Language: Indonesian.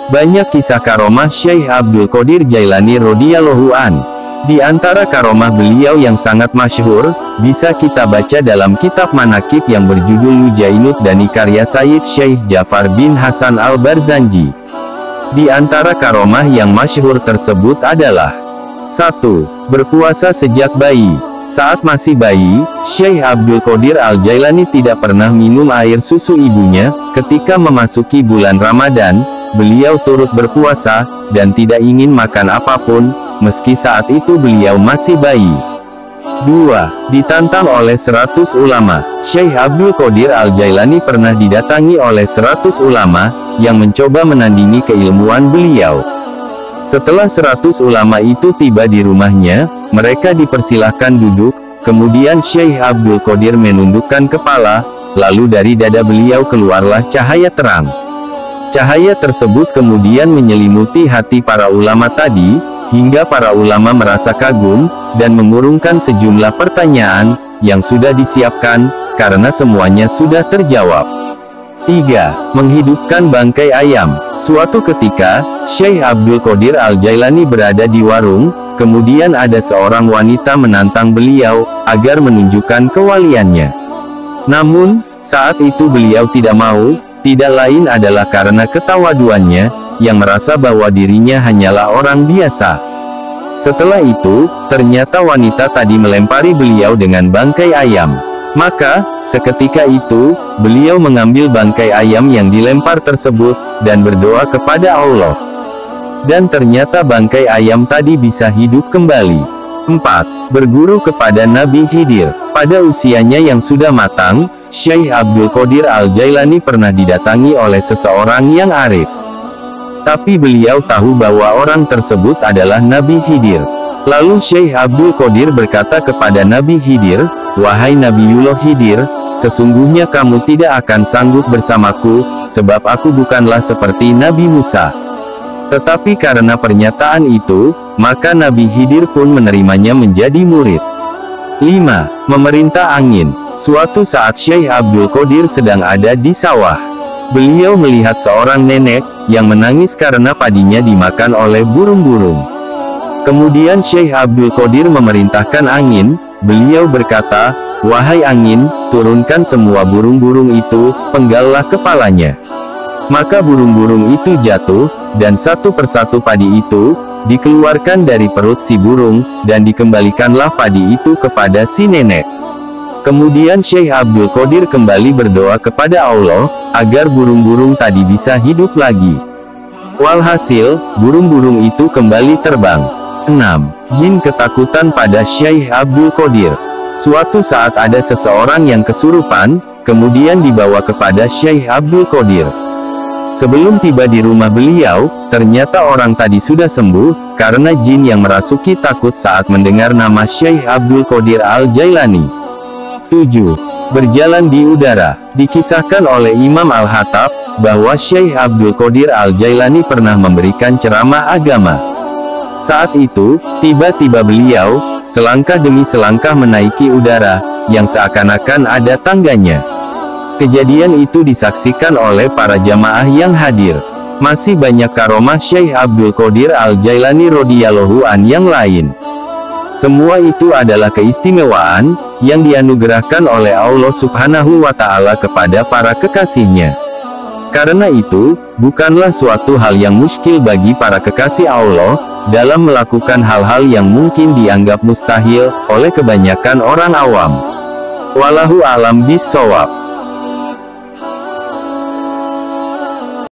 Banyak kisah karomah Syekh Abdul Qadir Jailani radhiyallahu an. Di antara karomah beliau yang sangat masyhur, bisa kita baca dalam kitab Manaqib yang berjudul Nujainud Dani karya Sayyid Syekh Ja'far bin Hasan al-Barzanji. Di antara karomah yang masyhur tersebut adalah 1. Berpuasa sejak bayi. Saat masih bayi, Syekh Abdul Qadir al-Jailani tidak pernah minum air susu ibunya. Ketika memasuki bulan Ramadan, beliau turut berpuasa, dan tidak ingin makan apapun, meski saat itu beliau masih bayi. 2. Ditantang oleh 100 ulama. Syekh Abdul Qadir al-Jailani pernah didatangi oleh 100 ulama, yang mencoba menandingi keilmuan beliau. Setelah 100 ulama itu tiba di rumahnya, mereka dipersilahkan duduk, kemudian Syekh Abdul Qadir menundukkan kepala, lalu dari dada beliau keluarlah cahaya terang. Cahaya tersebut kemudian menyelimuti hati para ulama tadi, hingga para ulama merasa kagum, dan mengurungkan sejumlah pertanyaan, yang sudah disiapkan, karena semuanya sudah terjawab. 3. Menghidupkan bangkai ayam. Suatu ketika, Syekh Abdul Qadir al-Jailani berada di warung, kemudian ada seorang wanita menantang beliau, agar menunjukkan kewaliannya. Namun, saat itu beliau tidak mau, tidak lain adalah karena ketawaduannya, yang merasa bahwa dirinya hanyalah orang biasa. Setelah itu, ternyata wanita tadi melempari beliau dengan bangkai ayam. Maka, seketika itu, beliau mengambil bangkai ayam yang dilempar tersebut, dan berdoa kepada Allah. Dan ternyata bangkai ayam tadi bisa hidup kembali. 4. Berguru kepada Nabi Khidir. Pada usianya yang sudah matang, Syekh Abdul Qadir al-Jailani pernah didatangi oleh seseorang yang arif. Tapi beliau tahu bahwa orang tersebut adalah Nabi Khidir. Lalu Syekh Abdul Qadir berkata kepada Nabi Khidir, "Wahai Nabiullah Khidir, sesungguhnya kamu tidak akan sanggup bersamaku, sebab aku bukanlah seperti Nabi Musa." Tetapi karena pernyataan itu, maka Nabi Khidir pun menerimanya menjadi murid. 5. Memerintah angin. Suatu saat Syekh Abdul Qadir sedang ada di sawah. Beliau melihat seorang nenek, yang menangis karena padinya dimakan oleh burung-burung. Kemudian Syekh Abdul Qadir memerintahkan angin, beliau berkata, "Wahai angin, turunkan semua burung-burung itu, penggallah kepalanya." Maka burung-burung itu jatuh, dan satu persatu padi itu, dikeluarkan dari perut si burung, dan dikembalikanlah padi itu kepada si nenek. Kemudian Syekh Abdul Qadir kembali berdoa kepada Allah, agar burung-burung tadi bisa hidup lagi. Walhasil, burung-burung itu kembali terbang. 6. Jin ketakutan pada Syekh Abdul Qadir. Suatu saat ada seseorang yang kesurupan, kemudian dibawa kepada Syekh Abdul Qadir. Sebelum tiba di rumah beliau, ternyata orang tadi sudah sembuh, karena jin yang merasuki takut saat mendengar nama Syekh Abdul Qadir al-Jailani. 7. Berjalan di udara. Dikisahkan oleh Imam Al-Hattab, bahwa Syekh Abdul Qadir al-Jailani pernah memberikan ceramah agama. Saat itu, tiba-tiba beliau, selangkah demi selangkah menaiki udara, yang seakan-akan ada tangganya. Kejadian itu disaksikan oleh para jamaah yang hadir. Masih banyak karomah Syekh Abdul Qadir al-Jailani radhiyallahu an yang lain. Semua itu adalah keistimewaan, yang dianugerahkan oleh Allah subhanahu wa ta'ala kepada para kekasihnya. Karena itu, bukanlah suatu hal yang muskil bagi para kekasih Allah, dalam melakukan hal-hal yang mungkin dianggap mustahil, oleh kebanyakan orang awam. Wallahu a'lam bishshawab.